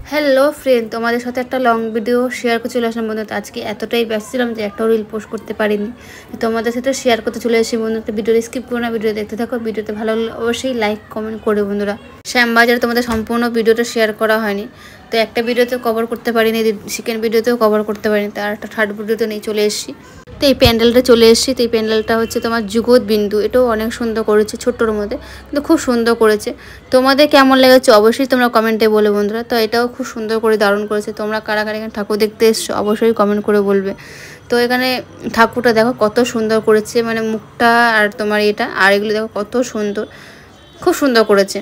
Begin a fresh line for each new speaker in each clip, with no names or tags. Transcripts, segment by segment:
Hello friend, তোমাদের সাথে একটা লং ভিডিও শেয়ার করে চলে আসলাম বন্ধু। আজকে এতটাই ব্যস্ত ছিলাম যে একটা রিল পোস্ট করতে পারিনি। তোমাদের সাথে শেয়ার করতে চলে আসি বন্ধু। একটা ভিডিও স্কিপ করো না, ভিডিও দেখতে থাকো। ভিডিওতে ভালো লাগলে অবশ্যই লাইক কমেন্ট করে বন্ধুরা। শ্যামবাজারে তোমাদের সম্পূর্ণ ভিডিওটা শেয়ার করা হয়নি, তো একটা ভিডিওতেও কভার করতে পারিনি, সেকেন্ড ভিডিওতেও কভার করতে পারিনি, তার একটা থার্ড ভিডিওতে নিয়ে চলে এসেছি। তো এই প্যান্ডেলটা চলে এসেছি। তো এই প্যান্ডেলটা হচ্ছে তোমার জগৎ বিন্দু, এটাও অনেক সুন্দর করেছে, ছোট্টর মধ্যে কিন্তু খুব সুন্দর করেছে। তোমাদের কেমন লেগেছে অবশ্যই তোমরা কমেন্টে বলে বন্ধুরা। তো এটাও খুব সুন্দর করে দারুণ করেছে। তোমরা কারা কারা এখানে ঠাকুর দেখতে এসছো অবশ্যই কমেন্ট করে বলবে। তো এখানে ঠাকুরটা দেখো কত সুন্দর করেছে, মানে মুখটা আর তোমার এটা আর এগুলো দেখো কত সুন্দর, খুব সুন্দর করেছে।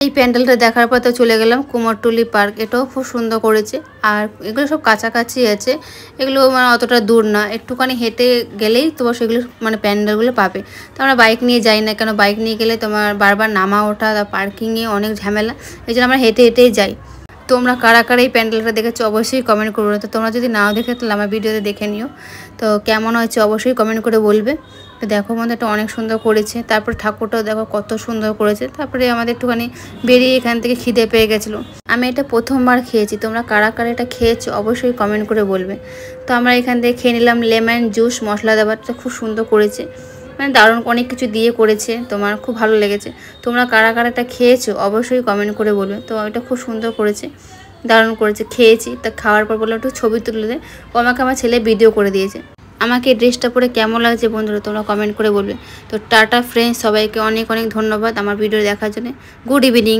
এই প্যান্ডেলটা দেখার পর তো চলে গেলাম কুমোরটুলি পার্ক, এটাও খুব সুন্দর করেছে। আর এগুলো সব কাছাকাছি আছে, এগুলো মানে অতটা দূর না, একটুখানি হেঁটে গেলেই তোমার সেগুলো মানে প্যান্ডেলগুলো পাবে। তো আমরা বাইক নিয়ে যাই না, কেন বাইক নিয়ে গেলে তোমার বারবার নামা ওঠা, পার্কিংয়ে অনেক ঝামেলা, এই জন্য আমরা হেঁটে হেঁটেই যাই। তোমরা কারা কারা এই প্যান্ডেলটা দেখেছো অবশ্যই কমেন্ট করবো। তো তোমরা যদি নাও দেখে তাহলে আমার ভিডিওতে দেখে নিও। তো কেমন হয়েছে অবশ্যই কমেন্ট করে বলবে। তো দেখো বন্ধু, এটা অনেক সুন্দর করেছে। তারপর ঠাকুরটাও দেখো কত সুন্দর করেছে। তারপরে আমাদের একটুখানি বেরিয়ে এখান থেকে খিদে পেয়ে গেছিলো। আমি এটা প্রথমবার খেয়েছি, তোমরা কারা কারা এটা খেয়েছো অবশ্যই কমেন্ট করে বলবে। তো আমরা এখান থেকে খেয়ে নিলাম লেমন জুস, মশলা দেওয়াটা খুব সুন্দর করেছে, মানে দারুণ অনেক কিছু দিয়ে করেছে, তোমার খুব ভালো লেগেছে। তোমরা কারা কারা এটা খেয়েছো অবশ্যই কমেন্ট করে বলবে। তো এটা খুব সুন্দর করেছে, দারুণ করেছে। খেয়েছি, তা খাওয়ার পর বললাম একটু ছবি তুলে দে, ও আমাকে আমার ছেলে ভিডিও করে দিয়েছে। আমাকে এই ড্রেসটা পরে কেমন লাগছে বন্ধুরা তোমরা কমেন্ট করে বলবে। তো টাটা ফ্রেন্ডস, সবাইকে অনেক অনেক ধন্যবাদ আমার ভিডিও দেখার জন্য। Good evening.